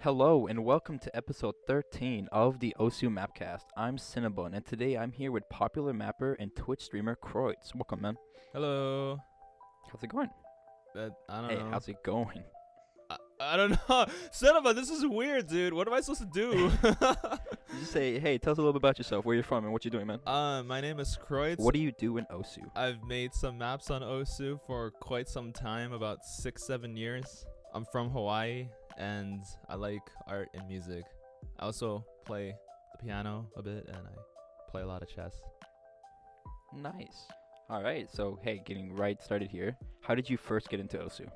Hello and welcome to episode 13 of the OSU Mapcast. I'm Cinnabun and today I'm here with popular mapper and Twitch streamer Kroytz. Welcome, man. Hello. How's it going? I don't Hey, know. how's it going? I don't know. Cinnabon, this is weird, dude. What am I supposed to do? Just say, hey, tell us a little bit about yourself, where you're from, and what you're doing, man. My name is Kroytz. What do you do in OSU? I've made some maps on OSU for quite some time, about 6-7 years. I'm from Hawaii, and I like art and music. I also play the piano a bit, and I play a lot of chess. Nice. All right, so hey, getting right started here. How did you first get into OSU?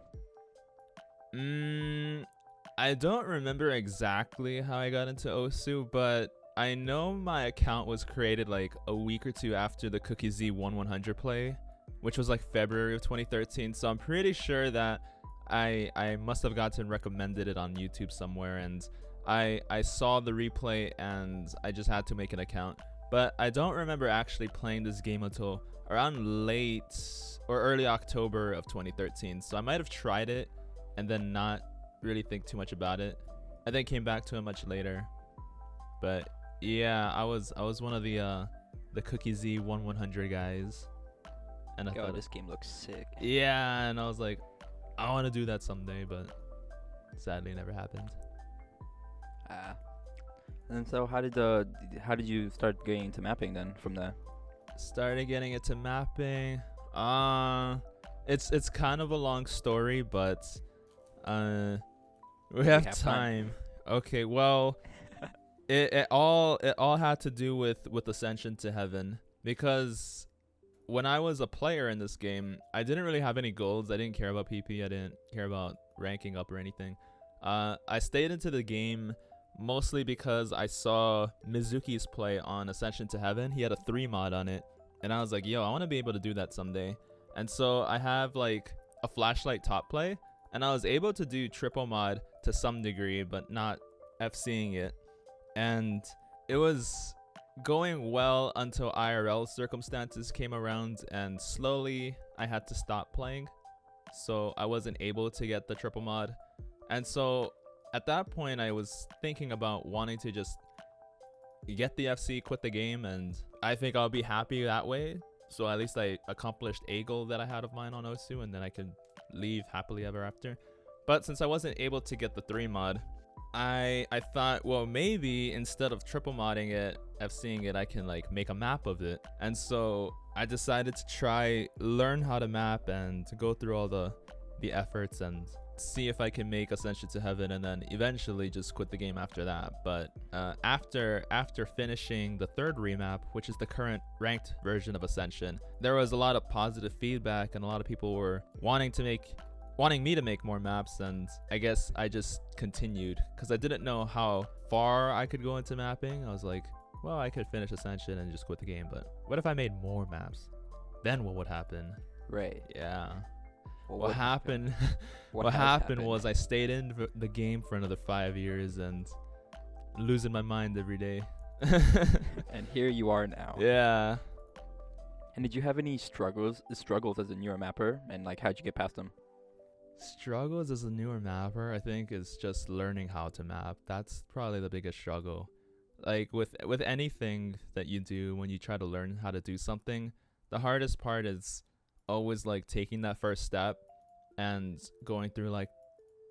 I don't remember exactly how I got into OSU, but I know my account was created like a week or two after the Cookie Z 1100 play, which was like February of 2013. So I'm pretty sure that I must have gotten recommended it on YouTube somewhere, and I saw the replay and I just had to make an account. But I don't remember actually playing this game until around late or early October of 2013. So I might have tried it and then not really think too much about it. I then came back to it much later. But yeah, I was one of the Cookie Z 1100 guys. And I thought this game looks sick. yeah, and I was like, I want to do that someday, but sadly it never happened. And so how did you start getting into mapping then from there? Started getting into mapping. It's kind of a long story, but we have time. Okay, well, it all had to do with Ascension to Heaven, because when I was a player in this game, I didn't really have any goals. I didn't care about PP. I didn't care about ranking up or anything. I stayed into the game mostly because I saw Mizuki's play on Ascension to Heaven. He had a 3 mod on it, and I was like, yo, I want to be able to do that someday. And so I have like a flashlight top play, and I was able to do triple mod to some degree, but not FCing it. And it was going well until IRL circumstances came around, and slowly I had to stop playing, so I wasn't able to get the triple mod. And so at that point I was thinking about wanting to just get the FC, quit the game, and I think I'll be happy that way. So at least I accomplished a goal that I had of mine on OSU, and then I could leave happily ever after. But since I wasn't able to get the 3 mod, I thought, well, maybe instead of triple modding it, FCing it, I can like make a map of it. And so I decided to try learn how to map and to go through all the efforts and see if I can make Ascension to Heaven, and then eventually just quit the game after that. But after finishing the 3rd remap, which is the current ranked version of Ascension, there was a lot of positive feedback, and a lot of people were wanting me to make more maps, and I guess I just continued because I didn't know how far I could go into mapping. I was like, well, I could finish Ascension and just quit the game, but what if I made more maps? Then what would happen? Right. Yeah. Well, what happened what happened was I stayed in the game for another 5 years and losing my mind every day. And here you are now. Yeah. And did you have any struggles as a newer mapper, and like how'd you get past them? Struggles as a newer mapper, I think, is just learning how to map. That's probably the biggest struggle. Like with anything that you do, when you try to learn how to do something, the hardest part is always like taking that first step and going through like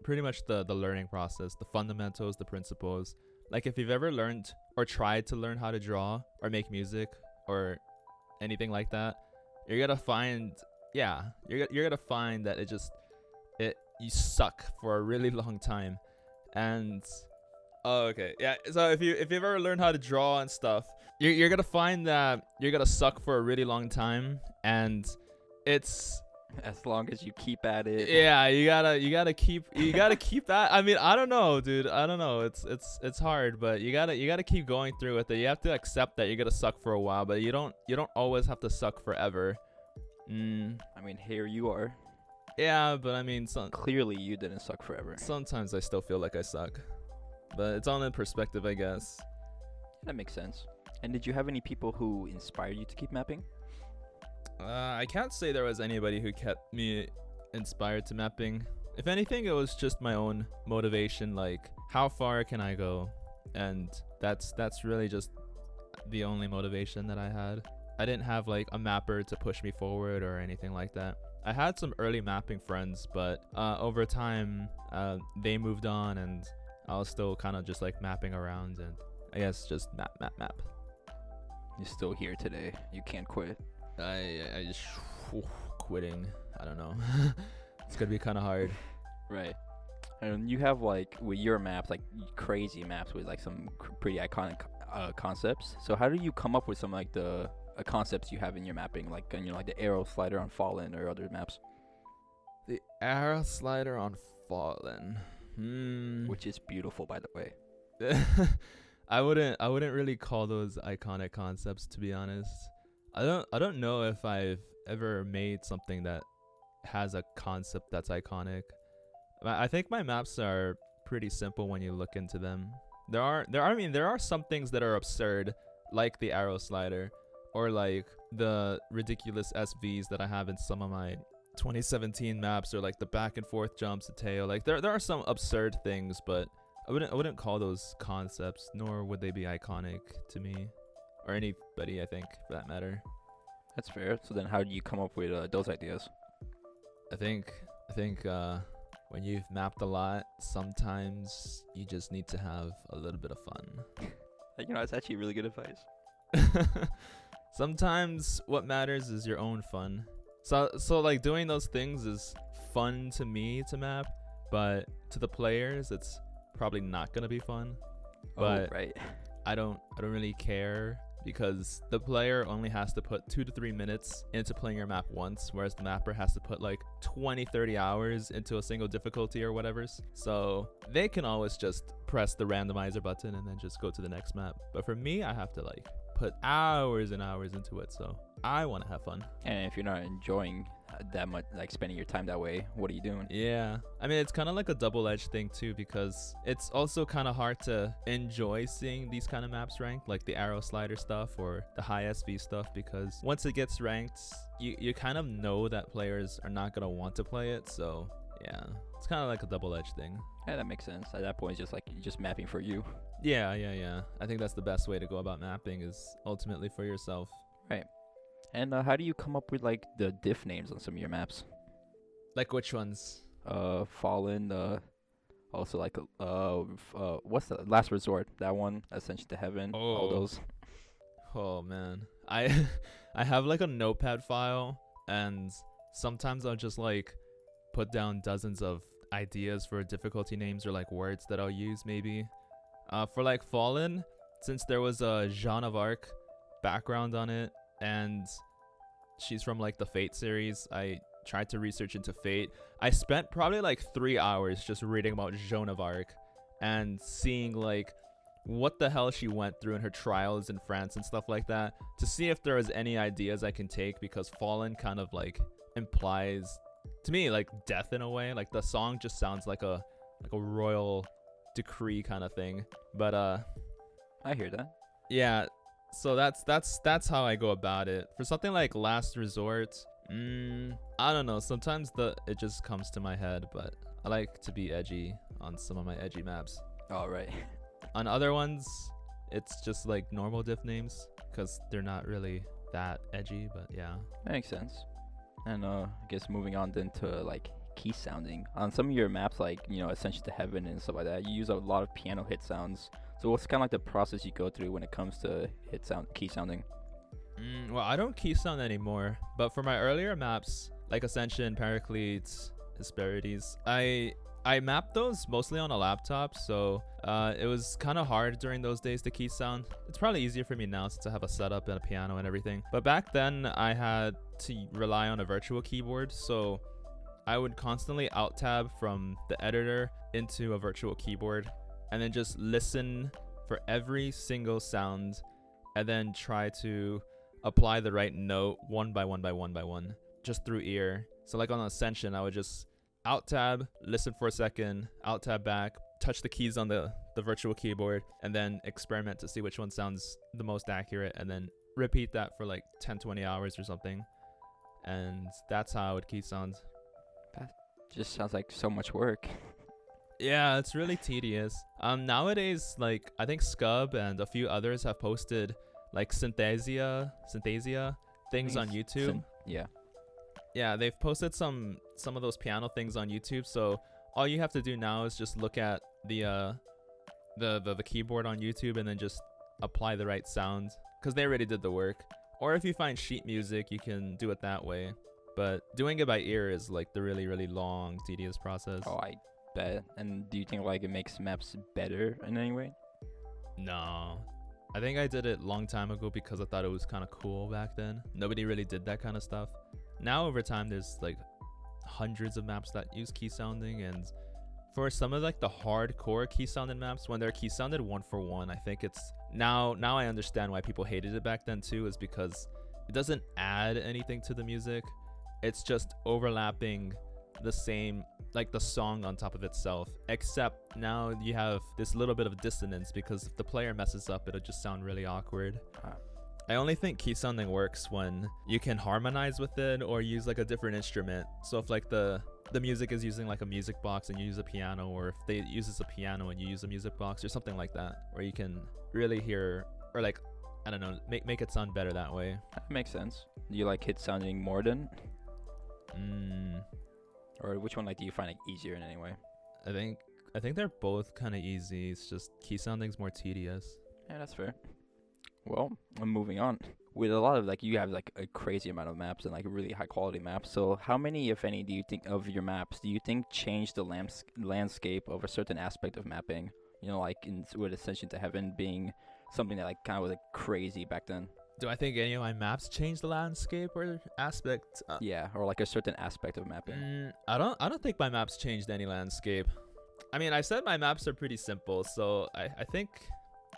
pretty much the learning process, the fundamentals, the principles. Like if you've ever learned or tried to learn how to draw or make music or anything like that, you're gonna find that you suck for a really long time. And so if you've ever learned how to draw and stuff, you're gonna find that you're gonna suck for a really long time, and it's As long as you keep at it. yeah, you gotta keep that. I mean, I don't know, dude. I don't know. It's hard, but you gotta keep going through with it. You have to accept that you're gonna suck for a while, but you don't always have to suck forever. I mean, here you are. Yeah, but I mean, Clearly you didn't suck forever. sometimes I still feel like I suck, but it's all in perspective, I guess. That makes sense. And did you have any people who inspired you to keep mapping? I can't say there was anybody who kept me inspired to mapping. If anything, it was just my own motivation. Like, how far can I go? And that's really just the only motivation that I had. I didn't have like a mapper to push me forward or anything like that. I had some early mapping friends, but over time they moved on, and I was still kind of just like mapping around, and I guess just map. You're still here today. You can't quit. I just quitting. I don't know. It's gonna be kind of hard. Right. And you have like with your maps, like crazy maps with like some pretty iconic concepts. So how do you come up with some like the concepts you have in your mapping, like like the arrow slider on Fallen or other maps? The arrow slider on Fallen. Which is beautiful, by the way. I wouldn't really call those iconic concepts, to be honest. I don't know if I've ever made something that has a concept that's iconic. I think my maps are pretty simple when you look into them. There are some things that are absurd, like the arrow slider, or like the ridiculous SVs that I have in some of my 2017 maps, or like the back and forth jumps to tail. Like there are some absurd things, but I wouldn't call those concepts, nor would they be iconic to me or anybody, I think, for that matter. That's fair. So then how do you come up with those ideas? I think when you've mapped a lot, sometimes you just need to have a little bit of fun. It's actually really good advice. Sometimes what matters is your own fun. So like doing those things is fun to me to map, but to the players it's probably not gonna be fun. But right. I don't really care, because the player only has to put 2 to 3 minutes into playing your map once, whereas the mapper has to put like 20-30 hours into a single difficulty or whatever's. So they can always just press the randomizer button and then just go to the next map. But for me, I have to like put hours and hours into it, so I want to have fun. And if you're not enjoying that much, like spending your time that way, what are you doing? Yeah, I mean, it's kind of like a double-edged thing too, because it's also kind of hard to enjoy seeing these kind of maps ranked, like the arrow slider stuff or the high SV stuff, because once it gets ranked, you kind of know that players are not gonna want to play it. So yeah, it's kind of like a double-edged thing. Yeah, that makes sense. At that point, it's just like you're just mapping for you. Yeah. I think that's the best way to go about mapping, is ultimately for yourself. Right. And how do you come up with like the diff names on some of your maps? Like which ones? Fallen. Also like what's the Last Resort? That one, Ascension to Heaven. All those. Oh man, I have like a notepad file, and sometimes I'll just like put down dozens of ideas for difficulty names, or like words that I'll use maybe. For like Fallen, since there was a Jeanne of Arc background on it, and she's from like the Fate series, I tried to research into Fate. I spent probably like 3 hours just reading about Joan of Arc and seeing like what the hell she went through in her trials in France and stuff like that, to see if there was any ideas I can take, because Fallen kind of like implies to me like death in a way. Like the song just sounds like a royal decree kind of thing. But I hear that. Yeah, so that's how I go about it. For something like Last Resort, I don't know, sometimes it just comes to my head, but I like to be edgy on some of my edgy maps. All right. On other ones, it's just like normal diff names, because they're not really that edgy. But yeah, That makes sense. And I guess moving on then to like key sounding on some of your maps, like Ascension to Heaven and stuff like that, you use a lot of piano hit sounds. So what's kind of like the process you go through when it comes to key sounding? Well, I don't key sound anymore, but for my earlier maps like Ascension, Paracletes, Hesperides, I mapped those mostly on a laptop, so it was kind of hard during those days to key sound. It's probably easier for me now since I have a setup and a piano and everything. But back then, I had to rely on a virtual keyboard, so I would constantly alt-tab from the editor into a virtual keyboard, and then just listen for every single sound, and then try to apply the right note one by one, just through ear. So like on Ascension, I would just alt-tab, listen for a second, alt-tab back, touch the keys on the virtual keyboard, and then experiment to see which one sounds the most accurate, and then repeat that for like 10-20 hours or something. And that's how I would key sound. That just sounds like so much work. Yeah, it's really tedious. Nowadays, like I think Scub and a few others have posted like Synthesia things on YouTube. Yeah. Yeah, they've posted some of those piano things on YouTube. So all you have to do now is just look at the keyboard on YouTube and then just apply the right sound because they already did the work. Or if you find sheet music, you can do it that way. But doing it by ear is like the really, really long, tedious process. Oh, I bet. And do you think like it makes maps better in any way? No. I think I did it a long time ago because I thought it was kind of cool back then. Nobody really did that kind of stuff. Now over time, there's like hundreds of maps that use key sounding, and for some of like the hardcore key sounded maps, when they're key sounded one for one, I think it's now I understand why people hated it back then too, is because it doesn't add anything to the music. It's just overlapping the same, like the song on top of itself, except now you have this little bit of dissonance because if the player messes up, it'll just sound really awkward. I only think key sounding works when you can harmonize with it or use like a different instrument. So if like the music is using like a music box and you use a piano, or if they uses a piano and you use a music box or something like that, where you can really hear, or like, I don't know, make it sound better that way. That makes sense. Do you like hit sounding more than? Or which one like do you find it easier in any way? I think they're both kind of easy. It's just key sounding's more tedious. Yeah, that's fair. Well, I'm moving on. With a lot of like, you have like a crazy amount of maps and like really high quality maps. So how many, if any, do you think of your maps do you think change the landscape of a certain aspect of mapping? You know, like with Ascension to Heaven being something that like kind of was like crazy back then. Do I think any of my maps change the landscape or aspect? Yeah, or like a certain aspect of mapping. I don't think my maps changed any landscape. I mean, I said my maps are pretty simple, so I think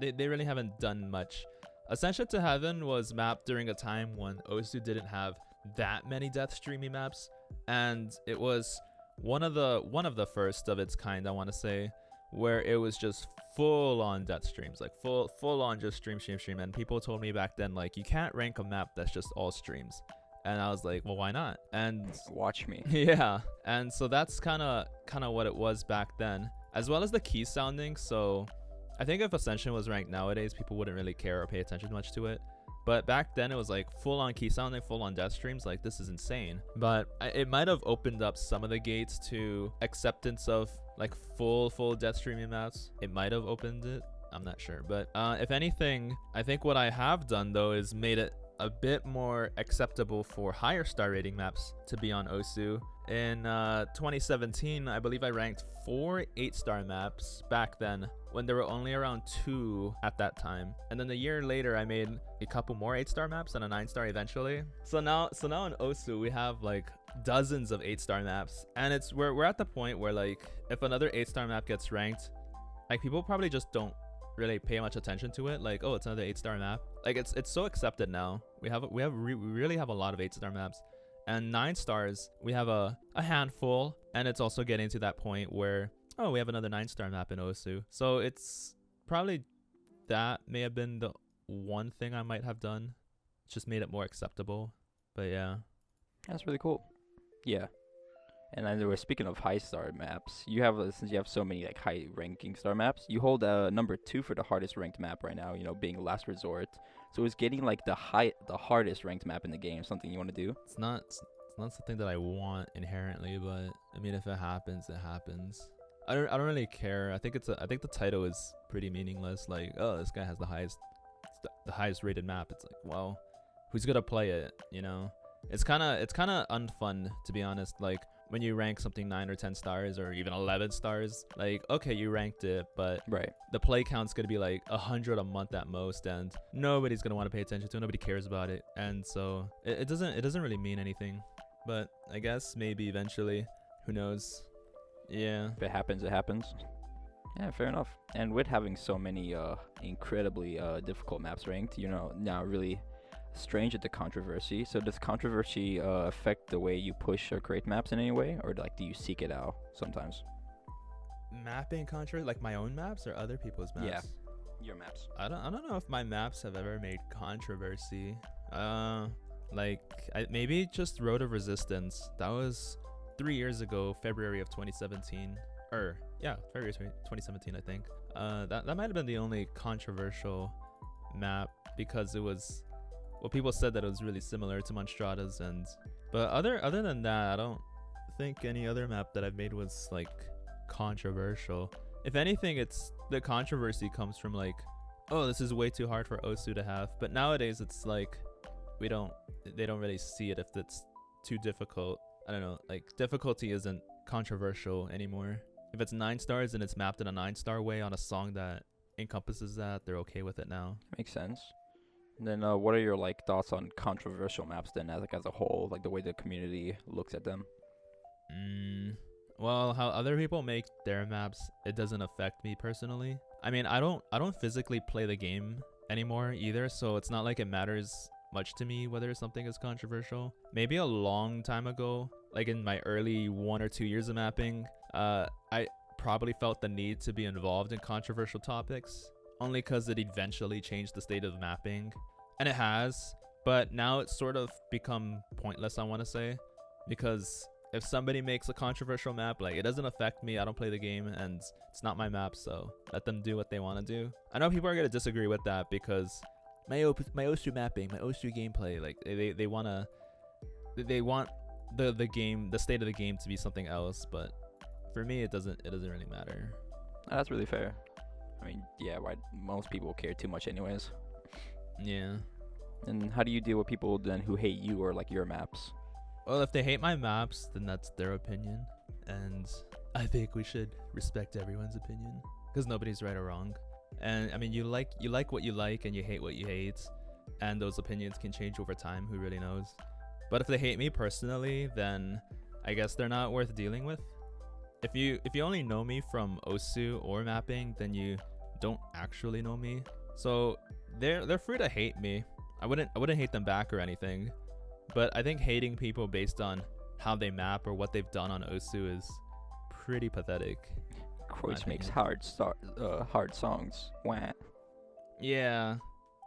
they really haven't done much. Ascension to Heaven was mapped during a time when Osu didn't have that many death streamy maps, and it was one of the first of its kind, I want to say, where it was just full on death streams, like full on just stream. And people told me back then, like, you can't rank a map that's just all streams. And I was like, well, why not? And watch me. Yeah. And so that's kind of what it was back then, as well as the key sounding. So I think if Ascension was ranked nowadays, people wouldn't really care or pay attention much to it. But back then it was like full on key sounding, full on death streams. Like, this is insane. But it might have opened up some of the gates to acceptance of like full death streaming maps. It might have opened it. I'm not sure. But if anything, I think what I have done though is made it a bit more acceptable for higher star rating maps to be on Osu. In 2017, I believe I ranked 4 8-star maps back then, when there were only around 2 at that time. And then a year later, I made a couple more 8-star maps and a 9-star eventually. So now in Osu, we have like dozens of 8-star maps, and we're at the point where like if another 8-star map gets ranked, like people probably just don't really pay much attention to it. Like, oh, it's another 8-star map. Like it's so accepted now. We really have a lot of 8-star maps. And 9 stars, we have a handful, and it's also getting to that point where, oh, we have another 9-star map in Osu. So it's probably that may have been the one thing I might have done. It's just made it more acceptable. But yeah. That's really cool. Yeah. And then we're speaking of high star maps. You have, since you have so many like high ranking star maps, you hold number 2 for the hardest ranked map right now, you know, being Last Resort. So is getting like the hardest ranked map in the game something you want to do? It's not something that I want inherently, but I mean, if it happens, it happens. I don't really care. I think the title is pretty meaningless. Like, oh, this guy has the highest rated map. It's like, well, who's gonna play it? You know, it's kind of unfun, to be honest. Like, when you rank something 9 or 10 stars or even 11 stars, like, okay, you ranked it, but right, the play count's gonna be like 100 a month at most, and nobody's gonna want to pay attention to it. Nobody cares about it, and so it doesn't really mean anything. But I guess maybe eventually, who knows? Yeah. If it happens, it happens. Yeah, fair enough. And with having so many incredibly difficult maps ranked, you know, now really strange at the controversy. So does controversy affect the way you push or create maps in any way, or like do you seek it out sometimes? Mapping controversy, like my own maps or other people's maps? Yeah, your maps. I don't know if my maps have ever made controversy. Maybe just Road of Resistance. That was 3 years ago, February of 2017. February 2017, I think. That might have been the only controversial map because it was, well, people said that it was really similar to Monstrata's, but other than that, I don't think any other map that I've made was like controversial. If anything, it's the controversy comes from like, oh, this is way too hard for Osu to have. But nowadays it's like they don't really see it if it's too difficult. I don't know, like difficulty isn't controversial anymore. If it's 9 stars and it's mapped in a 9-star way on a song that encompasses that, they're okay with it now. Makes sense. And then what are your like thoughts on controversial maps then as a whole, like the way the community looks at them? Well, how other people make their maps, it doesn't affect me personally. I mean, I don't physically play the game anymore either, so it's not like it matters much to me whether something is controversial. Maybe a long time ago, like in my early 1 or 2 years of mapping, I probably felt the need to be involved in controversial topics, only because it eventually changed the state of mapping, and it has. But now it's sort of become pointless, I want to say, because if somebody makes a controversial map, like, it doesn't affect me. I don't play the game, and it's not my map, so let them do what they want to do. I know people are going to disagree with that because my Osu mapping, my Osu gameplay, like, they want the game, the state of the game to be something else, but for me, it doesn't really matter. That's really fair. I mean, yeah, why most people care too much anyways. Yeah. And how do you deal with people then who hate you or like your maps? Well, if they hate my maps, then that's their opinion, and I think we should respect everyone's opinion because nobody's right or wrong. And I mean, you like what you like, and you hate what you hate, and those opinions can change over time. Who really knows? But if they hate me personally, then I guess they're not worth dealing with. If you only know me from Osu or mapping, then you don't actually know me. So they're free to hate me. I wouldn't hate them back or anything. But I think hating people based on how they map or what they've done on Osu is pretty pathetic. Kroytz makes hard songs. Wah. Yeah,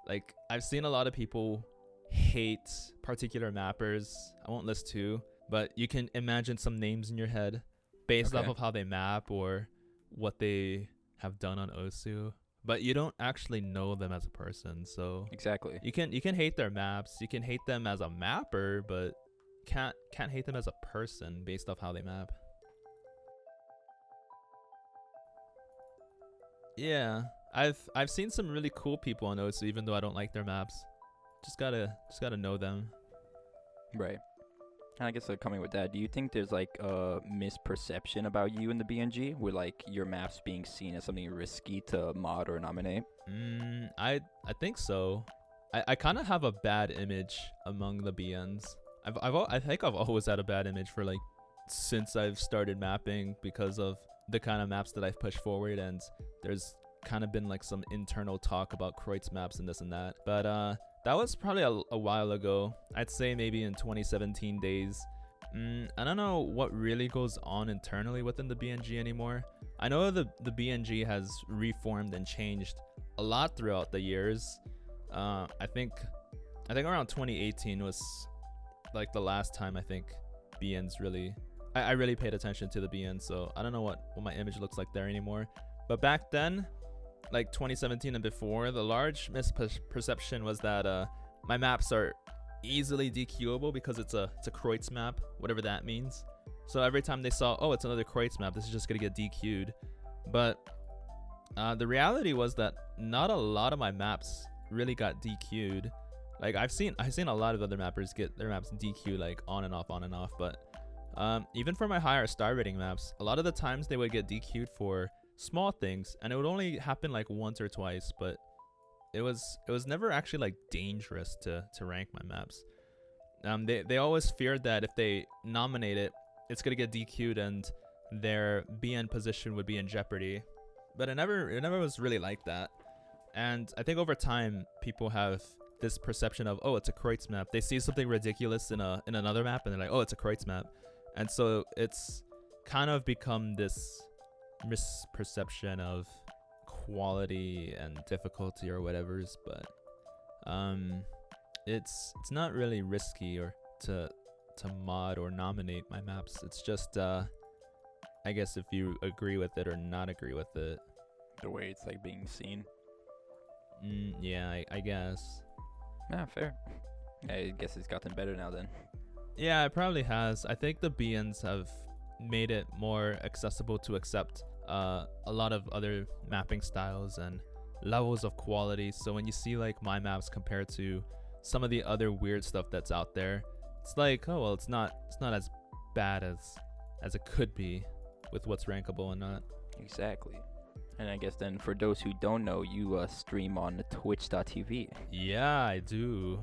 like I've seen a lot of people hate particular mappers. I won't list who, but you can imagine some names in your head based off of how they map or what they have done on Osu. But you don't actually know them as a person, so exactly. You can hate their maps, you can hate them as a mapper, but can't hate them as a person based off how they map. Yeah, I've seen some really cool people on Osu, even though I don't like their maps. Just gotta know them. Right. And I guess coming with that, do you think there's like a misperception about you in the BNG with like your maps being seen as something risky to mod or nominate? I think so. I kind of have a bad image among the BNs. I think I've always had a bad image for like since I've started mapping because of the kind of maps that I've pushed forward, and there's kind of been like some internal talk about Kroytz maps and this and that. But that was probably a while ago. I'd say maybe in 2017 days. I don't know what really goes on internally within the BNG anymore. I know the BNG has reformed and changed a lot throughout the years. I think around 2018 was like the last time I think BNs really I really paid attention to the BN, so I don't know what my image looks like there anymore. But back then, like 2017 and before, the large misperception was that my maps are easily DQable because it's a Kroytz map, whatever that means. So every time they saw, oh, it's another Kroytz map, this is just gonna get DQ'd. But the reality was that not a lot of my maps really got DQ'd. Like I've seen a lot of other mappers get their maps DQ'd like on and off, but even for my higher star rating maps, a lot of the times they would get DQ'd for small things, and it would only happen like once or twice, but it was never actually like dangerous to rank my maps. They always feared that if they nominate it, it's gonna get DQ'd and their BN position would be in jeopardy. But it never was really like that. And I think over time people have this perception of, oh, it's a Kroytz map. They see something ridiculous in another map and they're like, oh, it's a Kroytz map. And so it's kind of become this misperception of quality and difficulty or whatever's, but it's not really risky or to mod or nominate my maps. It's just I I guess if you agree with it or not agree with it. The way it's like being seen. Yeah, I guess. Yeah, fair. I guess it's gotten better now then. Yeah, it probably has. I think the BNs have made it more accessible to accept a lot of other mapping styles and levels of quality. So when you see like my maps compared to some of the other weird stuff that's out there, it's like, oh well, it's not as bad as it could be with what's rankable and not. Exactly. And I guess then for those who don't know, you stream on twitch.tv. Yeah, I do.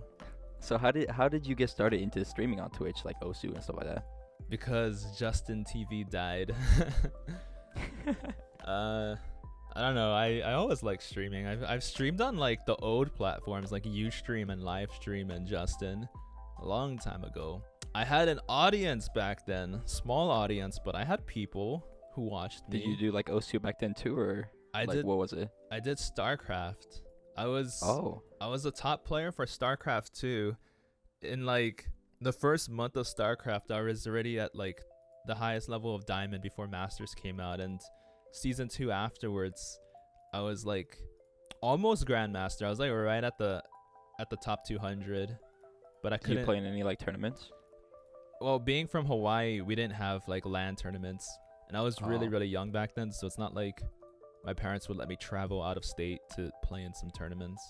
So how did you get started into streaming on Twitch, like Osu and stuff like that? Because Justin TV died. I don't know. I always like streaming. I've streamed on like the old platforms like Ustream and Livestream and Justin a long time ago. I had an audience back then, small audience, but I had people who watched me. Did you do like Osu back then too, or what was it? I did StarCraft. I was a top player for StarCraft 2. In like the first month of StarCraft, I was already at like the highest level of Diamond before Masters came out, and season 2 afterwards, I was like almost Grandmaster. I was like right at the top 200, but I couldn't. Did you play in any like tournaments? Well, being from Hawaii, we didn't have like LAN tournaments, and I was really young back then, so it's not like my parents would let me travel out of state to play in some tournaments.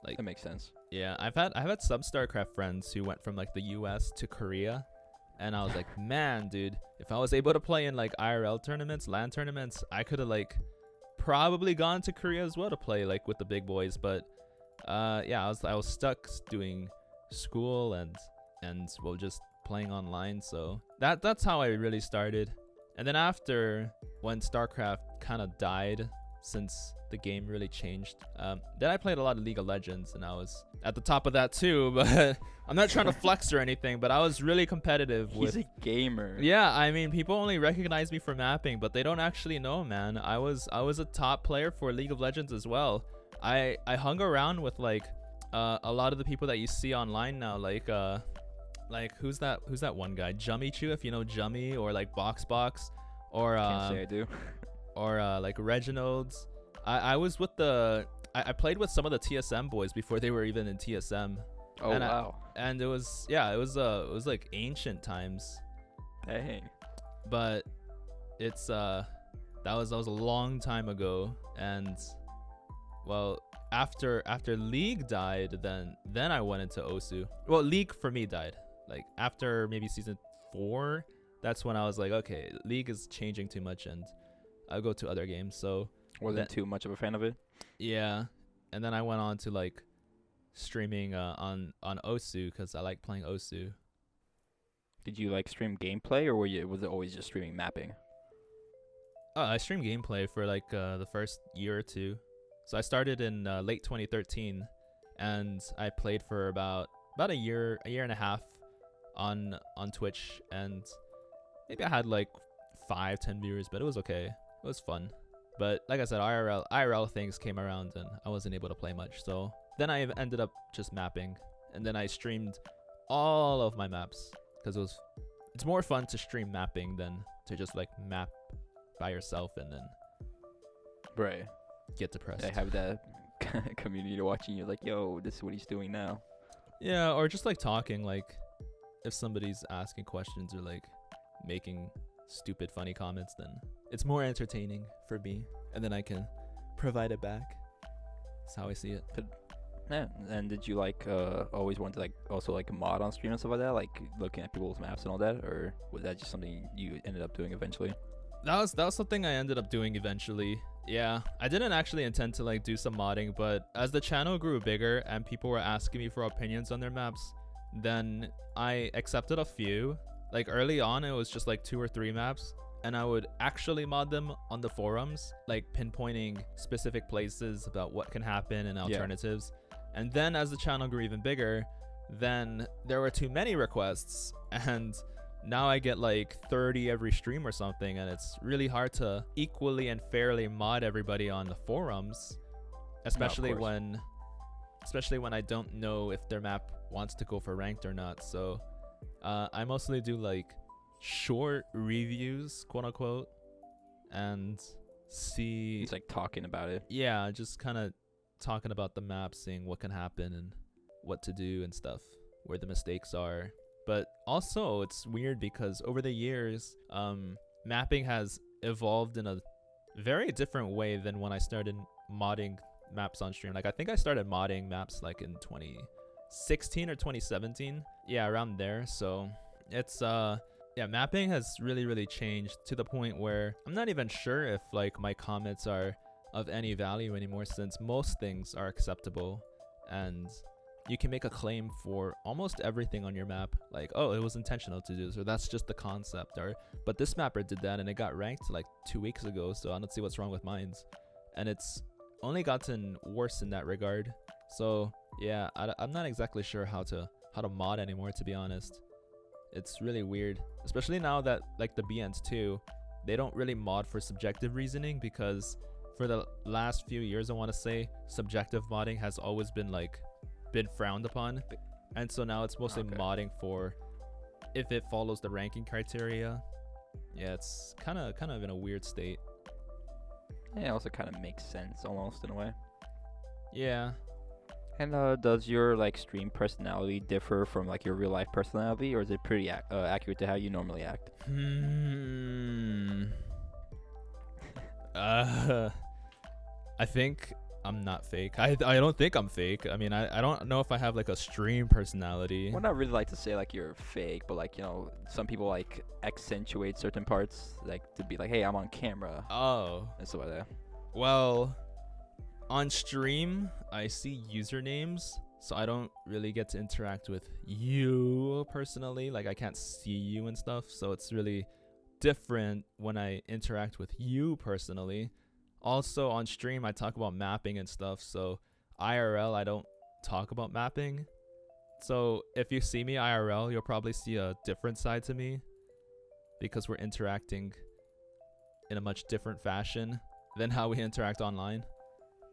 Like, that makes sense. Yeah, I've had some StarCraft friends who went from like the US to Korea, and I was like, man, dude, if I was able to play in like IRL tournaments, LAN tournaments, I could have like probably gone to Korea as well to play like with the big boys. But yeah, I was stuck doing school and well, just playing online. So that's how I really started. And then after, when StarCraft kind of died, since the game really changed, then I played a lot of League of Legends, and I was at the top of that too. But I'm not trying to flex or anything, but I was really competitive. He's a gamer. Yeah, I mean, people only recognize me for mapping, but they don't actually know, man. I was a top player for League of Legends as well. I hung around with like a lot of the people that you see online now, like who's that one guy, Jummy, if you know Jummy, or like Box, or Can't say I do. or like Reginald's. I was with I played with some of the TSM boys before they were even in TSM. Oh, and wow. And it was like ancient times. Dang. But it's that was a long time ago. And well, after League died, then I went into Osu. Well, League for me died like after maybe season 4. That's when I was like, okay, League is changing too much, and I'll go to other games. So wasn't too much of a fan of it. Yeah, and then I went on to like streaming on Osu because I like playing Osu. Did you like stream gameplay, or was it always just streaming mapping? I streamed gameplay for like the first year or two. So I started in late 2013, and I played for about a year and a half on Twitch, and maybe I had like 5-10 viewers, but it was okay. It was fun. But like I said, IRL things came around, and I wasn't able to play much. So then I ended up just mapping, and then I streamed all of my maps because it's more fun to stream mapping than to just like map by yourself and then right get depressed. I have that community watching you, like, yo, this is what he's doing now. Yeah, or just like talking, like if somebody's asking questions or like making stupid funny comments, then it's more entertaining for me, and then I can provide it back. That's how I see it. Yeah. And did you like always want to like also like mod on stream and stuff like that, like looking at people's maps and all that, or was that just something you ended up doing eventually? That was something I ended up doing eventually. Yeah, I didn't actually intend to like do some modding, but as the channel grew bigger and people were asking me for opinions on their maps, then I accepted a few. Like early on, it was just like 2 or 3 maps, and I would actually mod them on the forums, like pinpointing specific places about what can happen and alternatives. Yeah. And then as the channel grew even bigger, then there were too many requests, and now I get like 30 every stream or something, and it's really hard to equally and fairly mod everybody on the forums, especially when I don't know if their map wants to go for ranked or not. So I mostly do like short reviews, quote unquote, and see. It's like talking about it. Yeah, just kind of talking about the map, seeing what can happen and what to do and stuff, where the mistakes are. But also, it's weird because over the years, mapping has evolved in a very different way than when I started modding maps on stream. Like, I think I started modding maps like in 2016 or 2017. Yeah, around there. So it's yeah, mapping has really changed to the point where I'm not even sure if like my comments are of any value anymore, since most things are acceptable and you can make a claim for almost everything on your map, like, oh, it was intentional to do this, or that's just the concept, or but this mapper did that and it got ranked like 2 weeks ago, so I don't see what's wrong with mines. And it's only gotten worse in that regard. So yeah, I'm not exactly sure how to mod anymore, to be honest. It's really weird, especially now that like the BNs too, they don't really mod for subjective reasoning, because for the last few years, I want to say, subjective modding has always been frowned upon, and so now it's mostly modding for if it follows the ranking criteria. Yeah, it's kind of in a weird state. Yeah, it also kind of makes sense almost in a way. Yeah. And does your like stream personality differ from like your real life personality, or is it pretty accurate to how you normally act? I think I'm not fake. I don't think I'm fake. I mean, I don't know if I have like a stream personality. Well, not really like to say like you're fake, but like, you know, some people like accentuate certain parts, like to be like, hey, I'm on camera. Oh. And stuff like that. Well, on stream, I see usernames, so I don't really get to interact with you personally. Like, I can't see you and stuff, so it's really different when I interact with you personally. Also, on stream, I talk about mapping and stuff, so IRL, I don't talk about mapping. So if you see me IRL, you'll probably see a different side to me, because we're interacting in a much different fashion than how we interact online.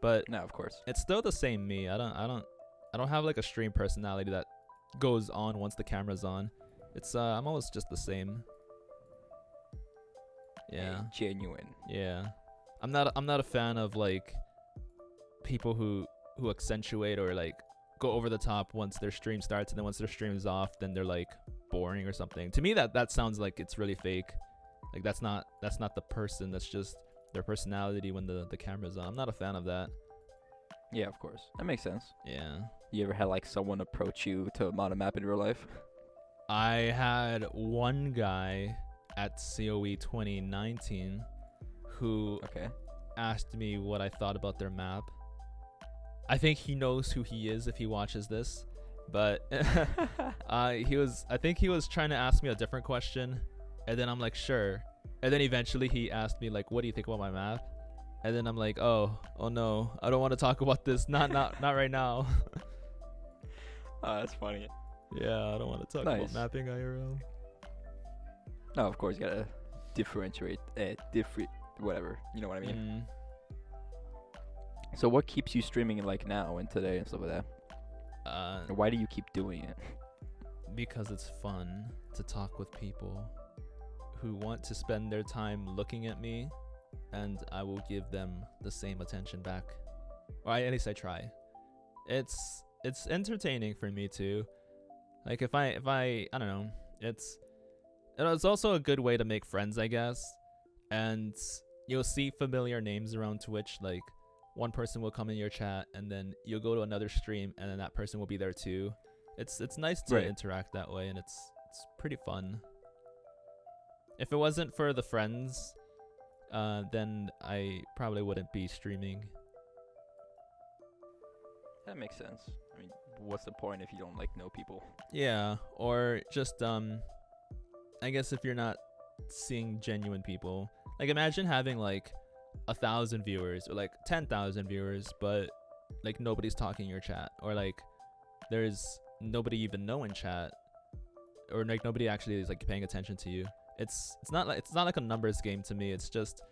But no, of course, it's still the same me. I don't have like a stream personality that goes on once the camera's on. It's I'm always just the same. Yeah. Genuine. Yeah. I'm not a fan of like people who accentuate or like go over the top once their stream starts, and then once their stream is off, then they're like boring or something. To me, that sounds like it's really fake. Like that's not the person. That's just their personality when the camera's on. I'm not a fan of that. Yeah, of course. That makes sense. Yeah. You ever had like someone approach you to mod a map in real life? I had one guy at COE 2019 who asked me what I thought about their map. I think he knows who he is if he watches this, but I think he was trying to ask me a different question, and then I'm like, sure. And then eventually he asked me like, what do you think about my map? And then I'm like, oh no, I don't want to talk about this. Not right now. Oh, that's funny. Yeah, I don't want to talk about mapping IRL. No, of course, you gotta differentiate, whatever. You know what I mean? So what keeps you streaming like now and today and stuff like that? Why do you keep doing it? Because it's fun to talk with people who want to spend their time looking at me, and I will give them the same attention back. Or at least I try. It's entertaining for me too. Like if I don't know, it's also a good way to make friends, I guess. And you'll see familiar names around Twitch, like one person will come in your chat and then you'll go to another stream and then that person will be there too. It's nice to interact that way, and it's pretty fun. If it wasn't for the friends, then I probably wouldn't be streaming. That makes sense. I mean, what's the point if you don't like know people? Yeah, or just I guess if you're not seeing genuine people. Like imagine having like 1,000 viewers or like 10,000 viewers, but like nobody's talking in your chat, or like there's nobody you even know in chat, or like nobody actually is like paying attention to you. It's not like a numbers game to me. It's just,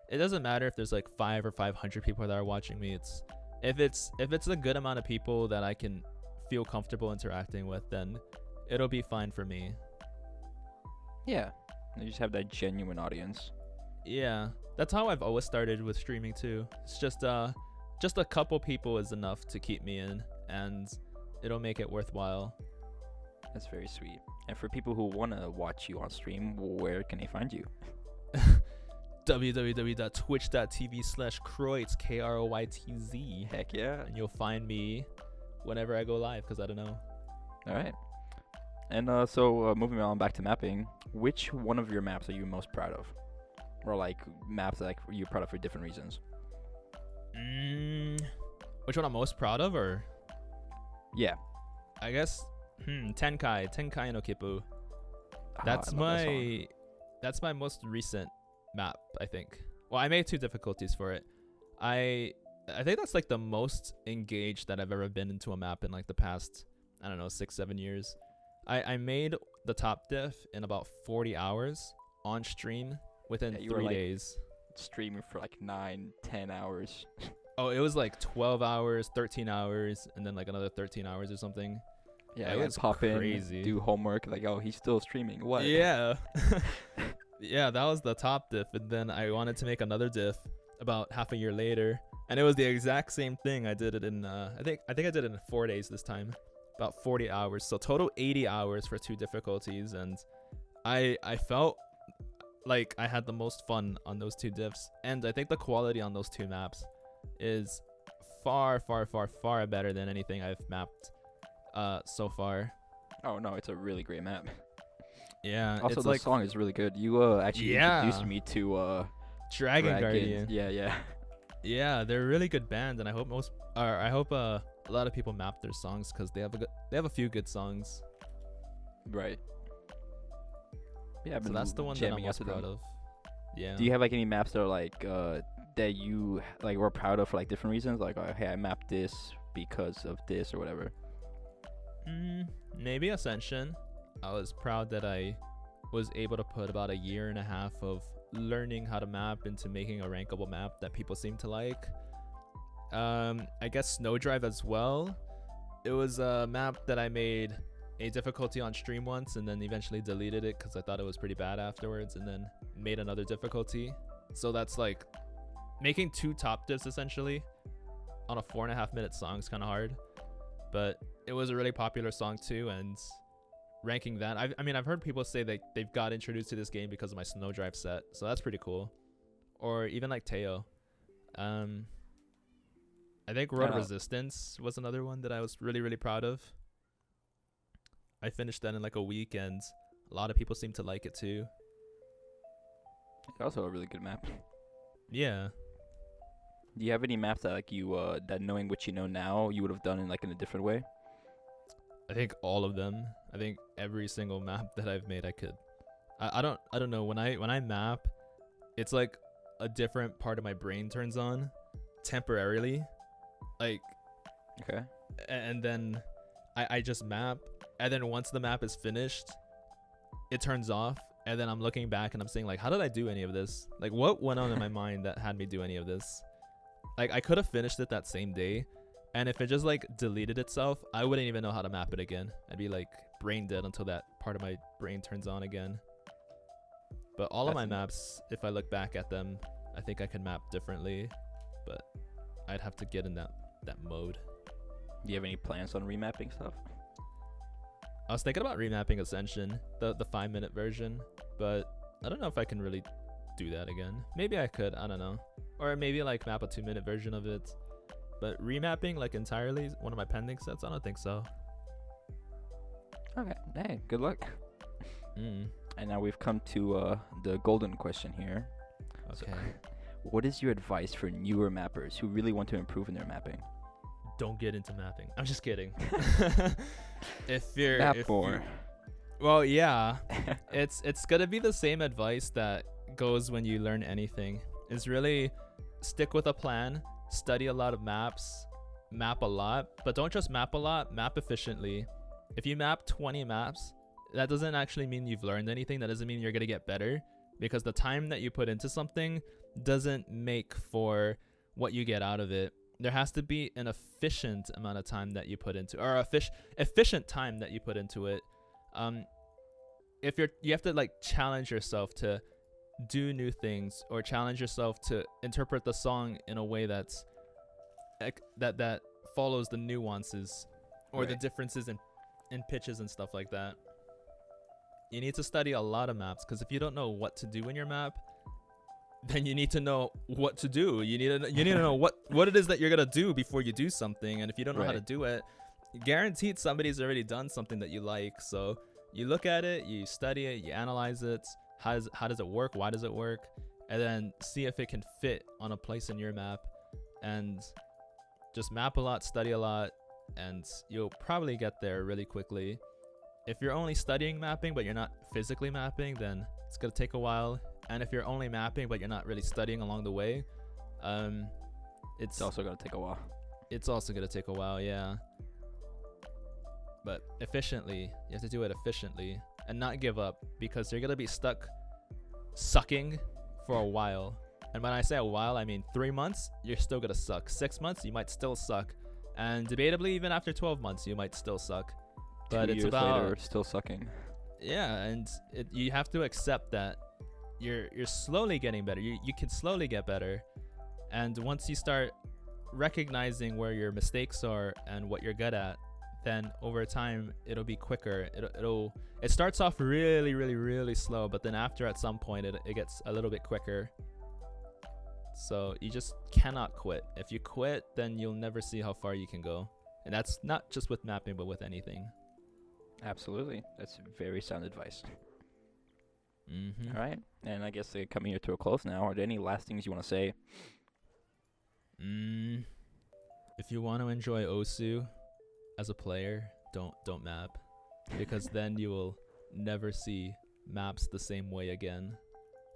it doesn't matter if there's like 5 or 500 people that are watching me. It's if it's a good amount of people that I can feel comfortable interacting with, then it'll be fine for me. Yeah, you just have that genuine audience. Yeah, that's how I've always started with streaming too. It's just a couple people is enough to keep me in, and it'll make it worthwhile. That's very sweet. And for people who want to watch you on stream, where can they find you? www.twitch.tv/Kroytz, Kroytz. Heck yeah. And you'll find me whenever I go live, because I don't know. All right. And so moving on back to mapping, which one of your maps are you most proud of? Or like maps that like you're proud of for different reasons? Which one I'm most proud of, or? Yeah. I guess Tenkai no Kippu. I That's love that song. that's my most recent map, I think. Well, I made 2 difficulties for it. I think that's like the most engaged that I've ever been into a map in like the past, I don't know, 6-7 years. I made the top diff in about 40 hours on stream within you 3 were, like, days. Streaming for like 9-10 hours. Oh, it was like 12 hours, 13 hours, and then like another 13 hours or something. Yeah, It I was pop crazy. in, do homework, like, oh, he's still streaming. What? Yeah. Yeah, that was the top diff, and then I wanted to make another diff about half a year later, and it was the exact same thing. I did it in I think I did it in 4 days this time, about 40 hours. So total 80 hours for 2 difficulties, and I felt like I had the most fun on those 2 diffs, and I think the quality on those 2 maps is far better than anything I've mapped so far. Oh, no, it's a really great map. Yeah, Also, it's the like song is really good. You actually introduced me to Dragon Guardian. Yeah. Yeah, they're a really good band, and I hope a lot of people map their songs, because they have a few good songs. Right. Yeah, I've So been that's the one that I'm jamming most out to them. proud of. Yeah. Do you have like any maps that are like that you like were proud of for like different reasons? Like, oh, hey, I mapped this because of this or whatever. Maybe Ascension. I was proud that I was able to put about 1.5 years of learning how to map into making a rankable map that people seem to like. I guess Snowdrive as well. It was a map that I made a difficulty on stream once, and then eventually deleted it because I thought it was pretty bad afterwards, and then made another difficulty. So that's like making 2 top diffs essentially on a 4.5 minute song is kind of hard, but it was a really popular song too, and ranking that, I mean, I've heard people say that they've got introduced to this game because of my Snowdrive set, so that's pretty cool. Or even like Teo. I think Road Resistance was another one that I was really proud of. I finished that in like a week, and a lot of people seem to like it too. It's also a really good map. Yeah. Do you have any maps that like you that knowing what you know now you would have done in like in a different way? I think all of them. I think every single map that I've made I could. I don't know, when I map, it's like a different part of my brain turns on temporarily. Like, Okay. and then I just map, and then once the map is finished, it turns off, and then I'm looking back and I'm saying like, how did I do any of this? Like, what went on in my mind that had me do any of this? Like, I could have finished it that same day, and if it just like deleted itself, I wouldn't even know how to map it again. I'd be like brain dead until that part of my brain turns on again. But all of my maps, if I look back at them, I think I can map differently, but I'd have to get in that mode. Do you have any plans on remapping stuff? I was thinking about remapping Ascension, the 5-minute version, but I don't know if I can really do that again. Maybe I could, I don't know. Or maybe like map a 2-minute version of it. But remapping like entirely one of my pending sets, I don't think so. Okay. Hey, good luck. Mm. And now we've come to the golden question here. Okay. So, what is your advice for newer mappers who really want to improve in their mapping? Don't get into mapping. I'm just kidding. if you're Map if more. you- well, yeah. it's gonna be the same advice that goes when you learn anything. Is really stick with a plan, study a lot of maps, map a lot, but don't just map a lot, map efficiently. If you map 20 maps, that doesn't actually mean you've learned anything. That doesn't mean you're gonna get better, because the time that you put into something doesn't make for what you get out of it. There has to be an efficient amount of time that you put into, or efficient time that you put into it. If you have to like challenge yourself to do new things or challenge yourself to interpret the song in a way that's that follows the nuances or the differences in pitches and stuff like that. You need to study a lot of maps, because if you don't know what to do in your map, then you need to know what to do. You need to know what it is that you're gonna do before you do something. And if you don't know how to do it, guaranteed somebody's already done something that you like. So you look at it, you study it, you analyze it. How does it work? Why does it work? And then see if it can fit on a place in your map. And just map a lot, study a lot, and you'll probably get there really quickly. If you're only studying mapping but you're not physically mapping, then it's gonna take a while. And if you're only mapping but you're not really studying along the way, it's also gonna take a while. It's also gonna take a while, yeah. But efficiently, you have to do it efficiently and not give up, because you're gonna be stuck sucking for a while. And when I say a while, I mean 3 months, you're still gonna suck. 6 months, you might still suck. And debatably, even after 12 months, you might still suck. But 2 it's years about later, still sucking. Yeah, and you have to accept that you're slowly getting better. You can slowly get better. And once you start recognizing where your mistakes are and what you're good at, then over time it'll be quicker. It starts off really, really, really slow, but then after, at some point, it gets a little bit quicker. So you just cannot quit. If you quit, then you'll never see how far you can go. And that's not just with mapping, but with anything. Absolutely. That's very sound advice. Mm-hmm. All right. And I guess coming here to a close now, are there any last things you want to say? If you want to enjoy Osu as a player, don't map, because then you will never see maps the same way again,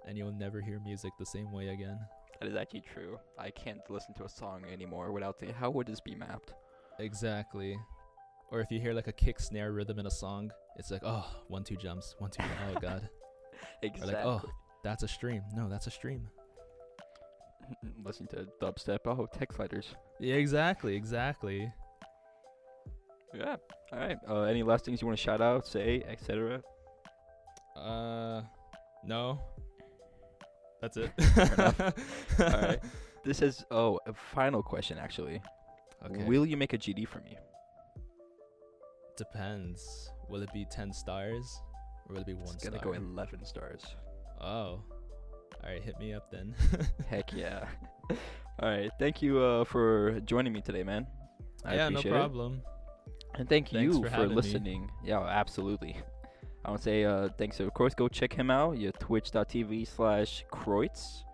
and you'll never hear music the same way again. That is actually true. I can't listen to a song anymore without thinking, how would this be mapped? Exactly. Or if you hear like a kick snare rhythm in a song, it's like, oh, 1-2 jumps, 1-2, oh god. Exactly. Or like, oh, that's a stream. No, that's a stream. Listening to dubstep, oh, tech fighters. Yeah, exactly. Yeah. All right. Any last things you want to shout out, say, etc.? No. That's it. All right. This is a final question actually. Okay. Will you make a GD for me? Depends. Will it be 10 stars or will it be 1 star? It's gonna go 11 stars. Oh. All right, hit me up then. Heck yeah. All right. Thank you for joining me today, man. I appreciate no problem. It. And thanks you for listening. Me. Yeah, absolutely. I want to say thanks to Kroytz. Go check him out. Your twitch.tv/Kroytz.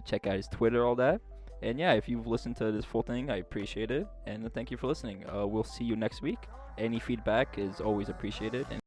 Check out his Twitter, all that. And yeah, if you've listened to this full thing, I appreciate it. And thank you for listening. We'll see you next week. Any feedback is always appreciated. And